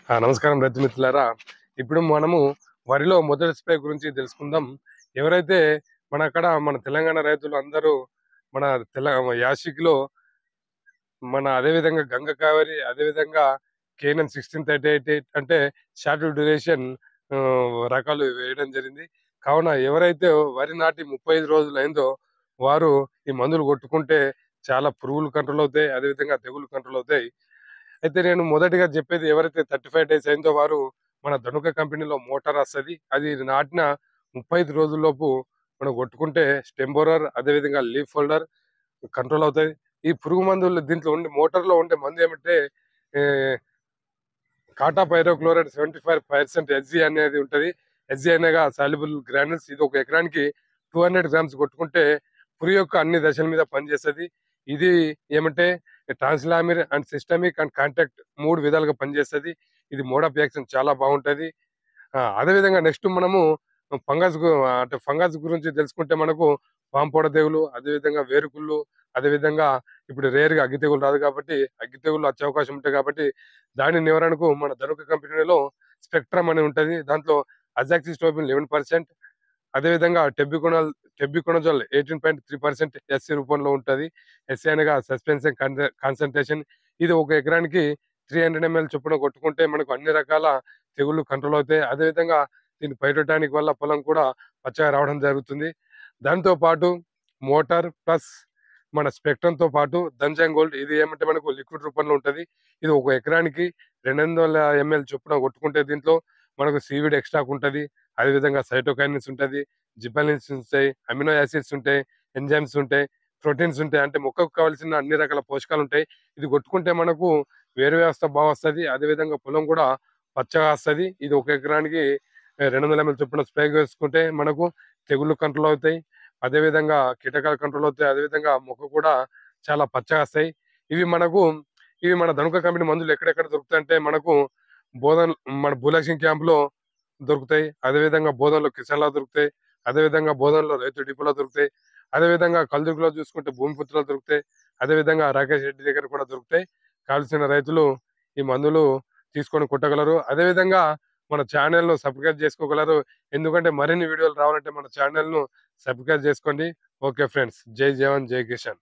నమస్కారం రైతు మిత్రులారా. ఇప్పుడు మనము వరిలో మొదటి స్ప్రే గురించి తెలుసుకుందాం. ఎవరైతే మన తెలంగాణ రైతులు అందరూ మన తెల యాషిక్‌లో అదేవిధంగా గంగ కావేరి, అదేవిధంగా కేఎన్ఎన్ 1638 అంటే షార్ట్ డ్యూరేషన్ రకాలు వేయడం జరిగింది. కావున ఎవరైతే వరి నాటి 35 రోజులైందో వారు ఈ మందులు కొట్టుకుంటే చాలా పురుగులు కంట్రోల్ అవుతాయి. అదేవిధంగా తెగులు కంట్రోల్ అవుతాయి. అయితే నేను మొదటిగా చెప్పేది, ఎవరైతే 35 డేస్ అయిందో వారు మన ధనుక కంపెనీలో మోటార్ వస్తది. అది నాటిన 35 రోజుల్లోపు మనం కొట్టుకుంటే స్టెమ్ బోరర్, అదేవిధంగా లీఫ్ హోల్డర్ కంట్రోల్ అవుతాయి. ఈ పురుగు మందులు దీంట్లో మోటార్‌లో ఉండే మందు ఏమంటే ఆహ్, కాటా పైరోక్లోరైడ్ 75% హెచ్‌జీ అనేది ఉంటది. హెచ్‌జీ అనగా సాల్యుబుల్ గ్రాన్యూల్స్. ఇది ఒక ఎకరానికి 200 గ్రామ్స్ కొట్టుకుంటే పురుగు యొక్క అన్ని దశల మీద పనిచేస్తది. ఇది ఏమంటే ట్రాన్స్‌లామిర్ అండ్ సిస్టమిక్ అండ్ కాంటాక్ట్ 3 విధాలుగా పనిచేస్తది. ఇది మోడ్ ఆఫ్ యాక్షన్ చాలా బాగుంటది. అదేవిధంగా నెక్స్ట్ మనము ఫంగస్ గురించి తెలుసుకుంటే మనకు పాంపొడ తెగులు, అదేవిధంగా వేరుకుళ్ళు, అదేవిధంగా ఇప్పుడు రేర్‌గా అగ్గి తెగులు రాదు కాబట్టి, అగ్గి తెగుళ్ళు వచ్చే అవకాశం ఉంటాయి కాబట్టి, దాని నివారణకు మన ధనుక కంపెనీలో స్పెక్ట్రమ్ అని ఉంటది. దాంట్లో అజాక్సిస్ట్రోబిన్ 11%, అదేవిధంగా టెబ్యూకొనజోల్ 18.3% ఎస్‌సి రూపంలో ఉంటది. ఎస్‌సి అనగా సస్పెన్షన్ కాన్సంట్రేషన్. ఇది ఒక ఎకరానికి 300 ఎంఎల్ చొప్పున కొట్టుకుంటే మనకు అన్ని రకాల తెగుళ్ళు కంట్రోల్ అవుతాయి. అదేవిధంగా దీని పైటోటానిక్ వల్ల పొలం కూడా పచ్చగా రావడం జరుగుతుంది. దాంతో పాటు మోటార్ ప్లస్ మన స్పెక్ట్రమ్‌తో పాటు దంజాంగ్ గోల్డ్, ఇది ఏమంటే మనకు లిక్విడ్ రూపంలో ఉంటది. ఇది ఒక ఎకరానికి 200 ఎంఎల్ చొప్పున కొట్టుకుంటే దీంట్లో మనకు సీవీడ్ ఎక్స్ట్రాక్ ఉంటది. అదేవిధంగా సైటోకైనిన్స్ ఉంటది, జిబ్బరెల్లిన్స్ ఉంటాయి, అమినో యాసిడ్స్ ఉంటాయి, ఎంజైమ్స్ ఉంటాయి, ప్రోటీన్స్ ఉంటాయి. అంటే మొక్కకు కావాల్సిన అన్ని రకాల పోషకాలు ఉంటాయి. ఇది కొట్టుకుంటే మనకు వేరు వ్యవస్థ బాగొస్తది. అదేవిధంగా పొలం కూడా పచ్చగా వస్తది. ఇది ఒక ఎకరానికి 200 ఎంఎల్ చొప్పున స్ప్రే చేసుకుంటే మనకు తెగుళ్ళు కంట్రోల్ అవుతాయి. అదేవిధంగా కీటకాలు కంట్రోల్ అవుతాయి. అదేవిధంగా మొక్క కూడా చాలా పచ్చగా వస్తాయి. ఇవి మనకు ఇవి మన ధనుక కంపెనీ మందులు ఎక్కడెక్కడ దొరుకుతాయంటే మనకు బోధన్ మన భూలక్ష్మి క్యాంప్‌లో దొరుకుతాయి. అదేవిధంగా బోధన్‌లో కిసాన్‌లో దొరుకుతాయి. అదేవిధంగా బోధన్‌లో రైతు డిపోలో దొరుకుతాయి. అదేవిధంగా కల్దుర్గిలో చూసుకుంటే భూమిపుత్రలో దొరుకుతాయి. అదేవిధంగా రాకేష్ రెడ్డి దగ్గర కూడా దొరుకుతాయి. కావాల్సిన రైతులు ఈ మందులు తీసుకొని కొట్టగలరు. అదేవిధంగా మన ఛానెల్‌ను సబ్‌స్క్రైబ్ చేసుకోగలరు. ఎందుకంటే మరిన్ని వీడియోలు రావాలంటే మన ఛానెల్‌ను సబ్‌స్క్రైబ్ చేసుకోండి. Okay friends. జై జవాన్, జై కిసాన్.